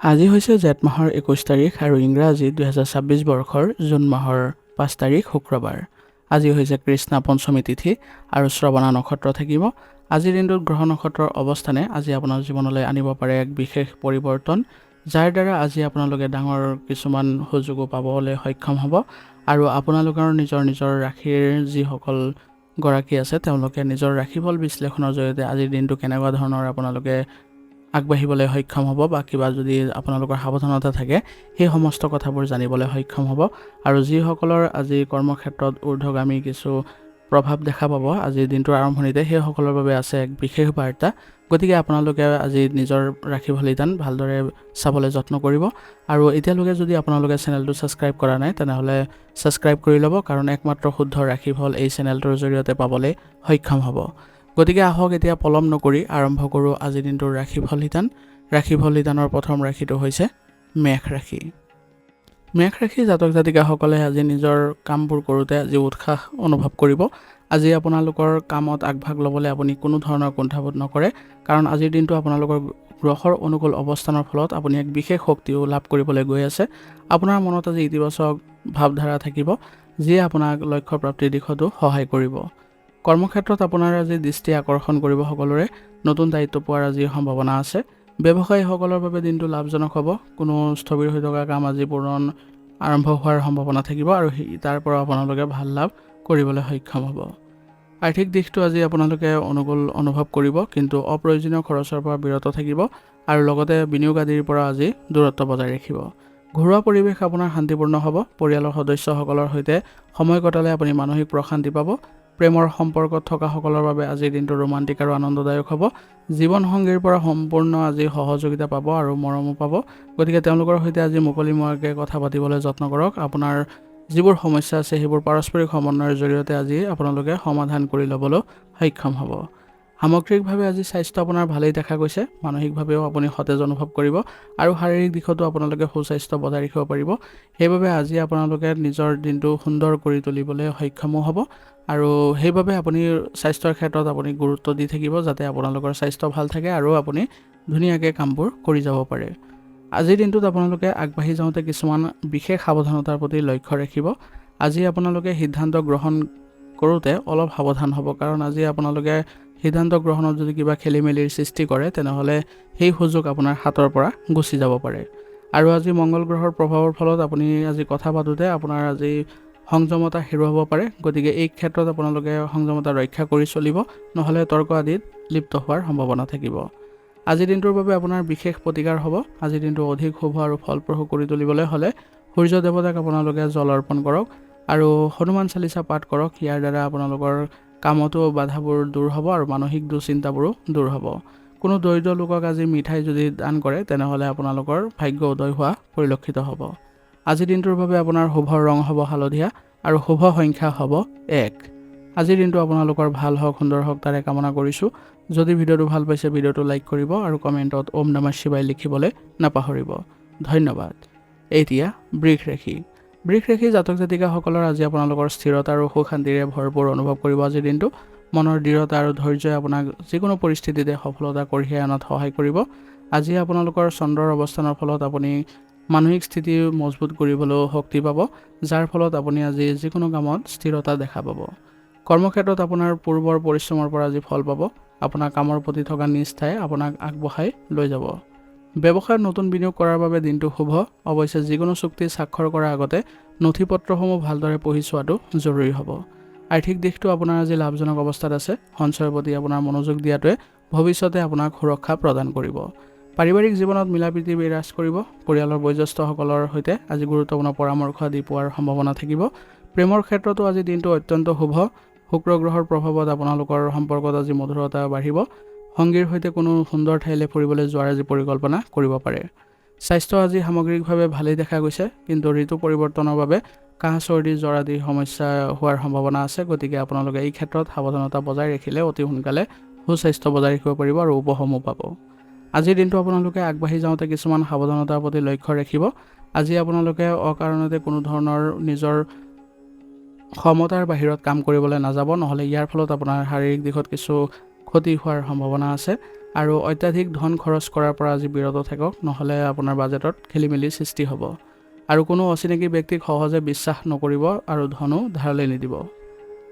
আজি হৈছে জেঠ মাহৰ 21 তাৰিখ আৰু ইংৰাজী 2026 বৰ্ষৰ জুন মাহৰ 5 তাৰিখ শুক্ৰবাৰ। আজি হৈছে কৃষ্ণা পঞ্চমী তিথি আৰু শ্ৰৱণা নক্ষত্ৰ থাকিব। আজিৰ দিনটোত গ্ৰহ নক্ষত্ৰৰ অৱস্থানে আজি আপোনাৰ জীৱনলৈ আনিব পাৰে এক বিশেষ পৰিৱৰ্তন, যাৰ দ্বাৰা আজি আপোনালোকে ডাঙৰ কিছুমান সুযোগো পাবলৈ সক্ষম হ'ব আৰু আপোনালোকৰ নিজৰ ৰাশিৰ যিসকল গৰাকী আছে তেওঁলোকে নিজৰ ৰাশিফল বিশ্লেষণৰ জৰিয়তে আজিৰ দিনটো কেনেকুৱা ধৰণৰ আপোনালোকে আগবাঢ়িবলৈ সক্ষম হ'ব বা কিবা যদি আপোনালোকৰ সাৱধানতা থাকে সেই সমস্ত কথাবোৰ জানিবলৈ সক্ষম হ'ব আৰু যিসকলৰ আজি কৰ্মক্ষেত্ৰত ঊৰ্ধ্বগামী কিছু প্ৰভাৱ দেখা পাব আজিৰ দিনটোৰ আৰম্ভণিতে সেইসকলৰ বাবে আছে এক বিশেষ বাৰ্তা। গতিকে আপোনালোকে আজি নিজৰ ৰাশিফলিদান ভালদৰে চাবলৈ যত্ন কৰিব আৰু এতিয়ালৈকে যদি আপোনালোকে চেনেলটো ছাবস্ক্ৰাইব কৰা নাই তেনেহ'লে ছাবস্ক্ৰাইব কৰি ল'ব, কাৰণ একমাত্ৰ শুদ্ধ ৰাশিফল এই চেনেলটোৰ জৰিয়তে পাবলৈ সক্ষম হ'ব। গতিকে আহক এতিয়া পলম নকৰি আৰম্ভ কৰোঁ আজিৰ দিনটোৰ ৰাশিফলিদানৰ প্ৰথম ৰাশিটো হৈছে মেষ ৰাশি। মেষ ৰাশি জাতক জাতিকাসকলে আজি নিজৰ কামবোৰ কৰোঁতে আজি উৎসাহ অনুভৱ কৰিব। আজি আপোনালোকৰ কামত আগভাগ ল'বলৈ আপুনি কোনো ধৰণৰ কুণ্ঠাবোধ নকৰে, কাৰণ আজিৰ দিনটো আপোনালোকৰ গ্ৰহৰ অনুকূল অৱস্থানৰ ফলত আপুনি এক বিশেষ শক্তিও লাভ কৰিবলৈ গৈ আছে। আপোনাৰ মনত আজি ইতিবাচক ভাৱধাৰা থাকিব, যিয়ে আপোনাক লক্ষ্য প্ৰাপ্তিৰ দিশতো সহায় কৰিব। কৰ্মক্ষেত্ৰত আপোনাৰ আজি দৃষ্টি আকৰ্ষণ কৰিব সকলোৰে, নতুন দায়িত্ব পোৱাৰ আজি সম্ভাৱনা আছে। ব্যৱসায়ীসকলৰ বাবে দিনটো লাভজনক হ'ব। কোনো স্থবিৰ হৈ থকা কাম আজি পূৰণ আৰম্ভ হোৱাৰ সম্ভাৱনা থাকিব আৰু তাৰ পৰা আপোনালোকে ভাল লাভ কৰিবলৈ সক্ষম হ'ব। আৰ্থিক দিশটো আজি আপোনালোকে অনুকূল অনুভৱ কৰিব, কিন্তু অপ্ৰয়োজনীয় খৰচৰ পৰা বিৰত থাকিব আৰু লগতে বিনিয়োগ আদিৰ পৰা আজি দূৰত্ব বজাই ৰাখিব। ঘৰুৱা পৰিৱেশ আপোনাৰ শান্তিপূৰ্ণ হ'ব। পৰিয়ালৰ সদস্যসকলৰ সৈতে সময় কটালে আপুনি মানসিক প্ৰশান্তি পাব। প্ৰেমৰ সম্পৰ্কত থকাসকলৰ বাবে আজিৰ দিনটো ৰোমান্টিক আৰু আনন্দদায়ক হ'ব। জীৱনসংগীৰ পৰা সম্পূৰ্ণ আজি সহযোগিতা পাব আৰু মৰমো পাব। গতিকে তেওঁলোকৰ সৈতে আজি মুকলিমুৱাকৈ কথা পাতিবলৈ যত্ন কৰক। আপোনাৰ যিবোৰ সমস্যা আছে সেইবোৰ পাৰস্পৰিক সমন্বয়ৰ জৰিয়তে আজি আপোনালোকে সমাধান কৰি ল'বলৈ সক্ষম হ'ব। সামগ্ৰিকভাৱে আজি স্বাস্থ্য আপোনাৰ ভালেই দেখা গৈছে। মানসিকভাৱেও আপুনি সতেজ অনুভৱ কৰিব আৰু শাৰীৰিক দিশতো আপোনালোকে সুস্বাস্থ্য বজাই ৰাখিব পাৰিব। সেইবাবে আজি আপোনালোকে নিজৰ দিনটো সুন্দৰ কৰি তুলিবলৈ সক্ষমো হ'ব আৰু সেইবাবে আপুনি স্বাস্থ্যৰ ক্ষেত্ৰত আপুনি গুৰুত্ব দি থাকিব, যাতে আপোনালোকৰ স্বাস্থ্য ভাল থাকে আৰু আপুনি ধুনীয়াকৈ কামবোৰ কৰি যাব পাৰে। আজিৰ দিনটোত আপোনালোকে আগবাঢ়ি যাওঁতে কিছুমান বিশেষ সাৱধানতাৰ প্ৰতি লক্ষ্য ৰাখিব। আজি আপোনালোকে সিদ্ধান্ত গ্ৰহণ কৰোঁতে অলপ সাৱধান হ'ব, কাৰণ আজি আপোনালোকে সিদ্ধান্ত গ্ৰহণত যদি কিবা খেলি মেলিৰ সৃষ্টি কৰে তেনেহ'লে সেই সুযোগ আপোনাৰ হাতৰ পৰা গুচি যাব পাৰে। আৰু আজি মংগল গ্ৰহৰ প্ৰভাৱৰ ফলত আপুনি আজি কথা পাতোঁতে আপোনাৰ আজি সংযমতা হেৰুৱাব পাৰে। গতিকে এই ক্ষেত্ৰত আপোনালোকে সংযমতা ৰক্ষা কৰি চলিব, নহ'লে তৰ্ক আদিত লিপ্ত হোৱাৰ সম্ভাৱনা থাকিব। আজিৰ দিনটোৰ বাবে আপোনাৰ বিশেষ প্ৰতিকাৰ হ'ব। আজিৰ দিনটো অধিক শুভ আৰু ফলপ্ৰসূ কৰি তুলিবলৈ হ'লে সূৰ্য দেৱতাক আপোনালোকে জল অৰ্পণ কৰক আৰু হনুমান চালিচা পাঠ কৰক। ইয়াৰ দ্বাৰা আপোনালোকৰ কামতো বাধাবোৰ দূৰ হ'ব আৰু মানসিক দুশ্চিন্তাবোৰো দূৰ হ'ব। কোনো দৰিদ্ৰ লোকক আজি মিঠাই যদি দান কৰে তেনেহ'লে আপোনালোকৰ ভাগ্য উদয় হোৱা পৰিলক্ষিত হ'ব। আজিৰ দিনটোৰ বাবে আপোনাৰ শুভ ৰং হ'ব হালধীয়া আৰু শুভ সংখ্যা হ'ব 1। আজিৰ দিনটো আপোনালোকৰ ভাল হওক, সুন্দৰ হওক তাৰে কামনা কৰিছোঁ। যদি ভিডিঅ'টো ভাল পাইছে ভিডিঅ'টো লাইক কৰিব আৰু কমেণ্টত ওম নমঃ শিৱায় লিখিবলৈ নাপাহৰিব। ধন্যবাদ। এতিয়া বৃষ ৰাশি। বৃষ ৰাশি জাতক জাতিকাসকলৰ আজি আপোনালোকৰ স্থিৰতা আৰু সুখ শান্তিৰে ভৰপূৰ অনুভৱ কৰিব। আজিৰ দিনটো মনৰ দৃঢ়তা আৰু ধৈৰ্যই আপোনাক যিকোনো পৰিস্থিতিতে সফলতা কঢ়িয়াই অনাত সহায় কৰিব। আজি আপোনালোকৰ চন্দ্ৰৰ অৱস্থানৰ ফলত আপুনি মানসিক স্থিতি মজবুত কৰিবলৈও শক্তি পাব, যাৰ ফলত আপুনি আজি যিকোনো কামত স্থিৰতা দেখা পাব। কৰ্মক্ষেত্ৰত আপোনাৰ পূৰ্বৰ পৰিশ্ৰমৰ পৰা আজি ফল পাব। আপোনাৰ কামৰ প্ৰতি থকা নিষ্ঠাই আপোনাক আগবঢ়াই লৈ যাব। ব্যৱসায়ত নতুন বিনিয়োগ কৰাৰ বাবে দিনটো শুভ। অৱশ্যে যিকোনো চুক্তি স্বাক্ষৰ কৰাৰ আগতে নথি পত্ৰসমূহ ভালদৰে পঢ়ি চোৱাটো জৰুৰী হ'ব। আৰ্থিক দিশটো আপোনাৰ আজি লাভজনক অৱস্থাত আছে। সঞ্চয়ৰ প্ৰতি আপোনাৰ মনোযোগ দিয়াটোৱে ভৱিষ্যতে আপোনাক সুৰক্ষা প্ৰদান কৰিব। পাৰিবাৰিক জীৱনত মিলাপ্ৰীতি বিৰাজ কৰিব। পৰিয়ালৰ বয়োজ্যেষ্ঠসকলৰ সৈতে আজি গুৰুত্বপূৰ্ণ পৰামৰ্শ আদি পোৱাৰ সম্ভাৱনা থাকিব। প্ৰেমৰ ক্ষেত্ৰতো আজি দিনটো অত্যন্ত শুভ। শুক্ৰ গ্ৰহৰ প্ৰভাৱত আপোনালোকৰ সম্পৰ্কত আজি মধুৰতা বাঢ়িব। সংগীৰ সৈতে কোনো সুন্দৰ ঠাইলৈ ফুৰিবলৈ যোৱাৰ আজি পৰিকল্পনা কৰিব পাৰে। স্বাস্থ্য আজি সামগ্ৰিকভাৱে ভালেই দেখা গৈছে, কিন্তু ঋতু পৰিৱৰ্তনৰ বাবে কাহ চৰ্দি জ্বৰ আদি সমস্যা হোৱাৰ সম্ভাৱনা আছে। গতিকে আপোনালোকে এই ক্ষেত্ৰত সাৱধানতা বজাই ৰাখিলে অতি সোনকালে সুস্বাস্থ্য বজাই ৰাখিব পাৰিব আৰু উপশমো পাব। আজিৰ দিনটো আপোনালোকে আগবাঢ়ি যাওঁতে কিছুমান সাৱধানতাৰ প্ৰতি লক্ষ্য ৰাখিব। আজি আপোনালোকে অকাৰণতে কোনো ধৰণৰ নিজৰ ক্ষমতাৰ বাহিৰত কাম কৰিবলৈ নাযাব, নহ'লে ইয়াৰ ফলত আপোনাৰ শাৰীৰিক দিশত কিছু ক্ষতি হোৱাৰ সম্ভাৱনা আছে। আৰু অত্যাধিক ধন খৰচ কৰাৰ পৰা আজি বিৰত থাকক, নহ'লে আপোনাৰ বাজেটত খেলিমেলি সৃষ্টি হ'ব। আৰু কোনো অচিনাকি ব্যক্তিক সহজে বিশ্বাস নকৰিব আৰু ধনো ধাৰলৈ নিদিব।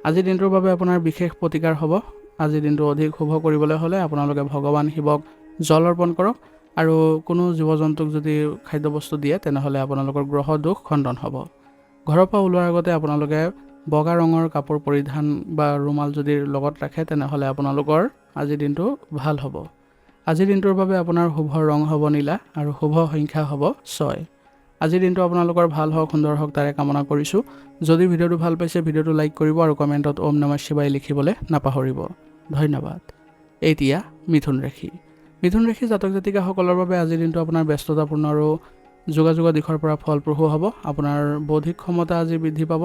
আজিৰ দিনটোৰ বাবে আপোনাৰ বিশেষ প্ৰতিকাৰ হ'ব। আজিৰ দিনটো অধিক শুভ কৰিবলৈ হ'লে আপোনালোকে ভগৱান শিৱক জল অৰ্পণ কৰক আৰু কোনো জীৱ জন্তুক যদি খাদ্যবস্তু দিয়ে তেনেহ'লে আপোনালোকৰ গ্ৰহ দোষ খণ্ডন হ'ব। ঘৰৰ পৰা ওলোৱাৰ আগতে আপোনালোকে বগা ৰঙৰ কাপোৰ পৰিধান বা ৰুমাল যদি লগত ৰাখে তেনেহ'লে আপোনালোকৰ আজিৰ দিনটো ভাল হ'ব। আজিৰ দিনটোৰ বাবে আপোনাৰ শুভ ৰং হ'ব নীলা আৰু শুভ সংখ্যা হ'ব 6। আজিৰ দিনটো আপোনালোকৰ ভাল হওক, সুন্দৰ হওক তাৰে কামনা কৰিছোঁ। যদি ভিডিঅ'টো ভাল পাইছে ভিডিঅ'টো লাইক কৰিব আৰু কমেণ্টত ওম নমঃ শিৱায় লিখিবলৈ নাপাহৰিব। ধন্যবাদ। এতিয়া মিথুন ৰাশি। মিথুন ৰাশি জাতক জাতিকাসকলৰ বাবে আজিৰ দিনটো আপোনাৰ ব্যস্ততাপূৰ্ণ আৰু যোগাযোগৰ দিশৰ পৰা ফলপ্ৰসূ হ'ব। আপোনাৰ বৌদ্ধিক ক্ষমতা আজি বৃদ্ধি পাব।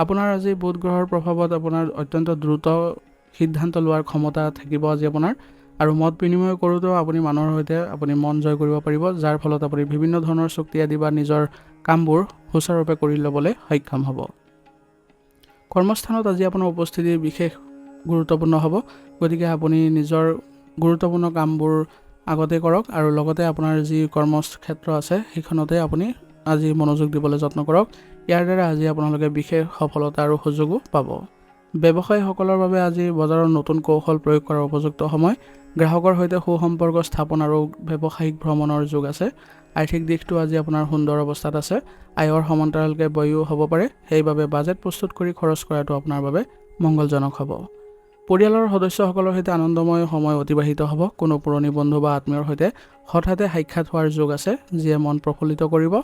আপোনাৰ আজি বুধ গ্ৰহৰ প্ৰভাৱত আপোনাৰ অত্যন্ত দ্ৰুত সিদ্ধান্ত লোৱাৰ ক্ষমতা থাকিব আজি আপোনাৰ। আৰু মত বিনিময় কৰোঁতেও আপুনি মানুহৰ সৈতে আপুনি মন জয় কৰিব পাৰিব, যাৰ ফলত আপুনি বিভিন্ন ধৰণৰ চুক্তি আদি বা নিজৰ কামবোৰ সুচাৰুৰূপে কৰি ল'বলৈ সক্ষম হ'ব। কৰ্মস্থানত আজি আপোনাৰ উপস্থিতি বিশেষ গুৰুত্বপূৰ্ণ হ'ব, গতিকে আপুনি নিজৰ গুৰুত্বপূৰ্ণ কামবোৰ আগতে কৰক আৰু লগতে আপোনাৰ যি কৰ্মক্ষেত্ৰ আছে সেইখনতে আপুনি আজি মনোযোগ দিবলৈ যত্ন কৰক। ইয়াৰ দ্বাৰা আজি আপোনালোকে বিশেষ সফলতা আৰু সুযোগো পাব। ব্যৱসায়ীসকলৰ বাবে আজি বজাৰৰ নতুন কৌশল প্ৰয়োগ কৰাৰ উপযুক্ত সময়। গ্ৰাহকৰ সৈতে সুসম্পৰ্ক স্থাপন আৰু ব্যৱসায়িক ভ্ৰমণৰ যোগ আছে। আৰ্থিক দিশটো আজি আপোনাৰ সুন্দৰ অৱস্থাত আছে। আয়ৰ সমান্তৰালকৈ ব্যয়ো হ'ব পাৰে, সেইবাবে বাজেট প্ৰস্তুত কৰি খৰচ কৰাটো আপোনাৰ বাবে মংগলজনক হ'ব। পৰিয়ালৰ সদস্যসকলৰ সৈতে আনন্দময় সময় অতিবাহিত হ'ব। কোনো পুৰণি বন্ধু বা আত্মীয়ৰ সৈতে হঠাতে সাক্ষাৎ হোৱাৰ যোগ আছে, যিয়ে মন প্ৰফুল্লিত কৰিব।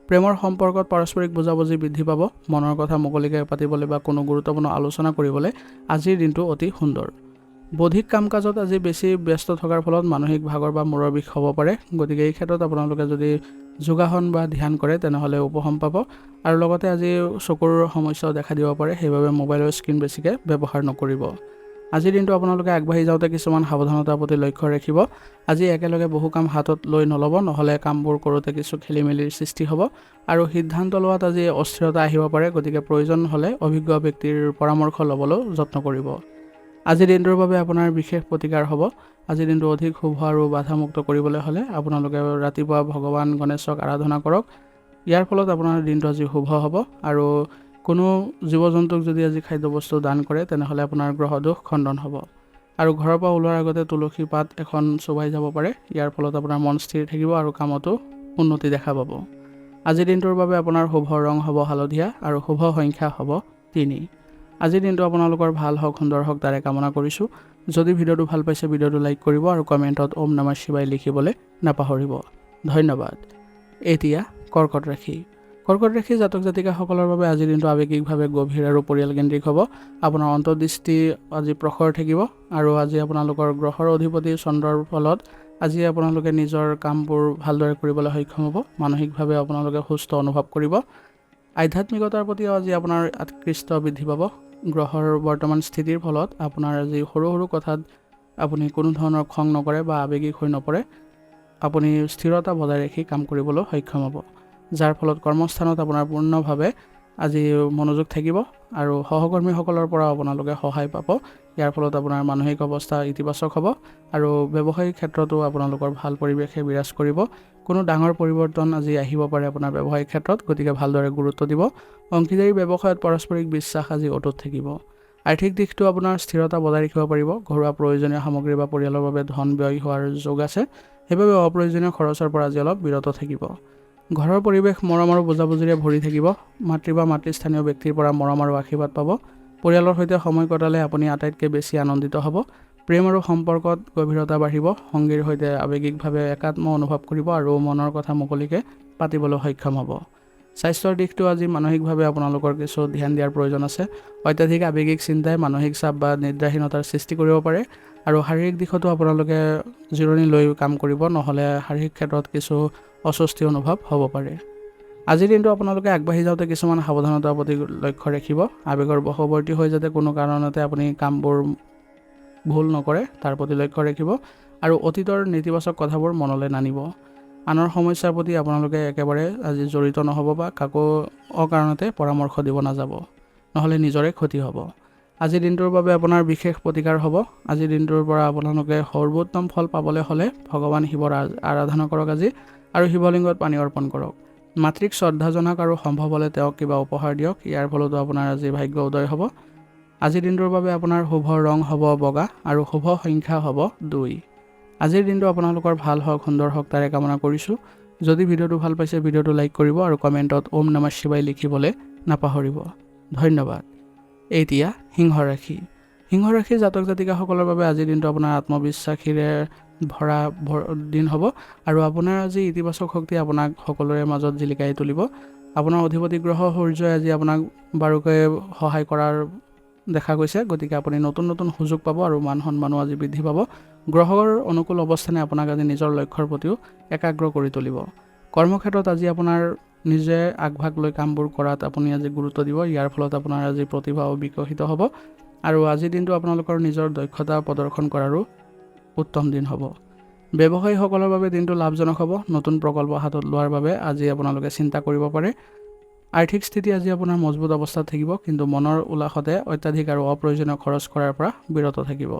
প্ৰেমৰ সম্পৰ্কত পাৰস্পৰিক বুজাবুজি বৃদ্ধি পাব। মনৰ কথা মুকলিকৈ পাতিবলৈ বা কোনো গুৰুত্বপূৰ্ণ আলোচনা কৰিবলৈ আজিৰ দিনটো অতি সুন্দৰ। বৌদ্ধিক কাম কাজত আজি বেছি ব্যস্ত থকাৰ ফলত মানসিক ভাগৰ বা মূৰৰ বিষ হ'ব পাৰে, গতিকে এই ক্ষেত্ৰত আপোনালোকে যদি যোগাসন বা ধ্যান কৰে তেনেহ'লে উপশম পাব। আৰু লগতে আজি চকুৰ সমস্যাও দেখা দিব পাৰে, সেইবাবে মোবাইলৰ স্ক্ৰীণ বেছিকৈ ব্যৱহাৰ নকৰিব। আজিৰ দিনটো আপোনালোকে আগবাঢ়ি যাওঁতে কিছুমান সাৱধানতাৰ প্ৰতি লক্ষ্য ৰাখিব। আজি একেলগে বহু কাম হাতত লৈ নল'ব, নহ'লে কামবোৰ কৰোঁতে কিছু খেলিমেলিৰ সৃষ্টি হ'ব আৰু সিদ্ধান্ত লোৱাত আজি অস্থিৰতা আহিব পাৰে, গতিকে প্ৰয়োজন হ'লে অভিজ্ঞ ব্যক্তিৰ পৰামৰ্শ ল'বলৈও যত্ন কৰিব। আজিৰ দিনটোৰ বাবে আপোনাৰ বিশেষ প্ৰতিকাৰ হ'ব। আজিৰ দিনটো অধিক শুভ আৰু বাধামুক্ত কৰিবলৈ হ'লে আপোনালোকে ৰাতিপুৱা ভগৱান গণেশক আৰাধনা কৰক। ইয়াৰ ফলত আপোনাৰ দিনটো আজি শুভ হ'ব। আৰু কোনো জীৱ জন্তুক যদি আজি খাদ্যবস্তু দান কৰে তেনেহ'লে আপোনাৰ গ্ৰহ দোষ খণ্ডন হ'ব। আৰু ঘৰৰ পৰা ওলোৱাৰ আগতে তুলসী পাত এখন চোবাই যাব পাৰে। ইয়াৰ ফলত আপোনাৰ মন স্থিৰ থাকিব আৰু কামতো উন্নতি দেখা পাব। আজিৰ দিনটোৰ বাবে আপোনাৰ শুভ ৰং হ'ব হালধীয়া আৰু শুভ সংখ্যা হ'ব 3। আজিৰ দিনটো আপোনালোকৰ ভাল হওক, সুন্দৰ হওক তাৰে কামনা কৰিছোঁ। যদি ভিডিঅ'টো ভাল পাইছে ভিডিঅ'টো লাইক কৰিব আৰু কমেণ্টত ওম নমঃ শিৱায় লিখিবলৈ নাপাহৰিব। ধন্যবাদ। এতিয়া কৰ্কট ৰাশি। কৰ্কট ৰাশি জাতক জাতিকাসকলৰ বাবে আজিৰ দিনটো আৱেগিকভাৱে গভীৰ আৰু পৰিয়ালকেন্দ্ৰিক হ'ব। আপোনাৰ অন্তৰ্দৃষ্টি আজি প্ৰখৰ থাকিব আৰু আজি আপোনালোকৰ গ্ৰহৰ অধিপতি চন্দ্ৰৰ ফলত আজি আপোনালোকে নিজৰ কামবোৰ ভালদৰে কৰিবলৈ সক্ষম হ'ব। মানসিকভাৱে আপোনালোকে সুস্থ অনুভৱ কৰিব। আধ্যাত্মিকতাৰ প্ৰতিও আজি আপোনাৰ আকৃষ্ট বৃদ্ধি পাব। গ্ৰহৰ বৰ্তমান স্থিতিৰ ফলত আপোনাৰ আজি সৰু সৰু কথাত আপুনি কোনো ধৰণৰ খং নকৰে বা আৱেগিক হৈ নপৰে। আপুনি স্থিৰতা বজাই ৰাখি কাম কৰিবলৈ সক্ষম হ'ব, যাৰ ফলত কৰ্মস্থানত আপোনাৰ পূৰ্ণভাৱে আজি মনোযোগ থাকিব আৰু সহকৰ্মীসকলৰ পৰা আপোনালোকে সহায় পাব। ইয়াৰ ফলত আপোনাৰ মানসিক অৱস্থা ইতিবাচক হ'ব আৰু ব্যৱসায়িক ক্ষেত্ৰতো আপোনালোকৰ ভাল পৰিৱেশে বিৰাজ কৰিব। কোনো ডাঙৰ পৰিৱৰ্তন আজি আহিব পাৰে আপোনাৰ ব্যৱসায়িক ক্ষেত্ৰত, গতিকে ভালদৰে গুৰুত্ব দিব। অংশীদাৰী ব্যৱসায়ত পাৰস্পৰিক বিশ্বাস আজি অটুট থাকিব। আৰ্থিক দিশটো আপোনাৰ স্থিৰতা বজাই ৰাখিব পাৰিব। ঘৰুৱা প্ৰয়োজনীয় সামগ্ৰী বা পৰিয়ালৰ বাবে ধন ব্যয় হোৱাৰ যোগ আছে, সেইবাবে অপ্ৰয়োজনীয় খৰচৰ পৰা আজি অলপ বিৰত থাকিব। ঘৰৰ পৰিৱেশ মৰম আৰু বুজাবুজিৰে ভৰি থাকিব। মাতৃ বা মাতৃস্থানীয় ব্যক্তিৰ পৰা মৰম আৰু আশীৰ্বাদ পাব। পৰিয়ালৰ সৈতে সময় কটালে আপুনি আটাইতকৈ বেছি আনন্দিত হ'ব। প্ৰেম আৰু সম্পৰ্কত গভীৰতা বাঢ়িব। সংগীৰ সৈতে আৱেগিকভাৱে একাত্ম অনুভৱ কৰিব আৰু মনৰ কথা মুকলিকৈ পাতিবলৈ সক্ষম হ'ব। স্বাস্থ্যৰ দিশটো আজি মানসিকভাৱে আপোনালোকৰ কিছু ধ্যান দিয়াৰ প্ৰয়োজন আছে। অত্যাধিক আৱেগিক চিন্তাই মানসিক চাপ বা নিদ্ৰাহীনতাৰ সৃষ্টি কৰিব পাৰে আৰু শাৰীৰিক দিশতো আপোনালোকে জিৰণি লৈ কাম কৰিব, নহ'লে শাৰীৰিক ক্ষেত্ৰত কিছু অস্বস্তি অনুভৱ হ'ব পাৰে। আজিৰ দিনটো আপোনালোকে আগবাঢ়ি যাওঁতে কিছুমান সাৱধানতাৰ প্ৰতি লক্ষ্য ৰাখিব। আৱেগৰ বশৱৰ্তী হৈ যাতে কোনো কাৰণতে আপুনি কামবোৰ ভুল নকৰে তাৰ প্ৰতি লক্ষ্য ৰাখিব আৰু অতীতৰ নেতিবাচক কথাবোৰ মনলৈ নানিব। আনৰ সমস্যাৰ প্ৰতি আপোনালোকে একেবাৰে আজি জড়িত নহ'ব বা কাকো অকাৰণতে পৰামৰ্শ দিব নাযাব, নহ'লে নিজৰে ক্ষতি হ'ব। আজিৰ দিনটোৰ বাবে আপোনাৰ বিশেষ প্ৰতিকাৰ হ'ব। আজিৰ দিনটোৰ পৰা আপোনালোকে সৰ্বোত্তম ফল পাবলৈ হ'লে ভগৱান শিৱৰ আৰাধনা কৰক আজি, আৰু শিৱলিংগত পানী অৰ্পণ কৰক। মাতৃক শ্ৰদ্ধা জনাওক আৰু সম্ভৱ হ'লে তেওঁক কিবা উপহাৰ দিয়ক। ইয়াৰ ফলতো আপোনাৰ আজি ভাগ্য উদয় হ'ব। আজিৰ দিনটোৰ বাবে আপোনাৰ শুভ ৰং হ'ব বগা আৰু শুভ সংখ্যা হ'ব 2। আজিৰ দিনটো আপোনালোকৰ ভাল হওক, সুন্দৰ হওক তাৰে কামনা কৰিছোঁ। যদি ভিডিঅ'টো ভাল পাইছে ভিডিঅ'টো লাইক কৰিব আৰু কমেণ্টত ওম নমঃ শিৱায় লিখিবলৈ নাপাহৰিব। ধন্যবাদ। এতিয়া সিংহ ৰাশি। সিংহ ৰাশিৰ জাতক জাতিকাসকলৰ বাবে আজিৰ দিনটো আপোনাৰ আত্মবিশ্বাসীৰে ভৰা দিন হ'ব, আৰু আপোনাৰ আজি ইতিবাচক শক্তি আপোনাক সকলোৰে মাজত জিলিকাই তুলিব। আপোনাৰ অধিপতি গ্ৰহ সূৰ্যই আজি আপোনাক বাৰুকৈ সহায় কৰাৰ দেখা গৈছে, গতিকে আপুনি নতুন নতুন সুযোগ পাব আৰু মান সন্মানো আজি বৃদ্ধি পাব। গ্ৰহৰ অনুকূল অৱস্থানে আপোনাক আজি নিজৰ লক্ষ্যৰ প্ৰতিও একাগ্ৰ কৰি তুলিব। কৰ্মক্ষেত্ৰত আজি আপোনাৰ নিজে আগভাগ লৈ কামবোৰ কৰাত আপুনি আজি গুৰুত্ব দিব। ইয়াৰ ফলত আপোনাৰ আজি প্ৰতিভাও বিকশিত হ'ব, আৰু আজিৰ দিনটো আপোনালোকৰ নিজৰ দক্ষতা প্ৰদৰ্শন কৰাৰো উত্তম দিন হ'ব। ব্যৱসায়ীসকলৰ বাবে দিনটো লাভজনক হ'ব। নতুন প্ৰকল্প হাতত লোৱাৰ বাবে আজি আপোনালোকে চিন্তা কৰিব পাৰে। আৰ্থিক স্থিতি আজি আপোনাৰ মজবুত অৱস্থাত থাকিব, কিন্তু মনৰ উল্লাসতে অত্যাধিক আৰু অপ্ৰয়োজনীয় খৰচ কৰাৰ পৰা বিৰত থাকিব।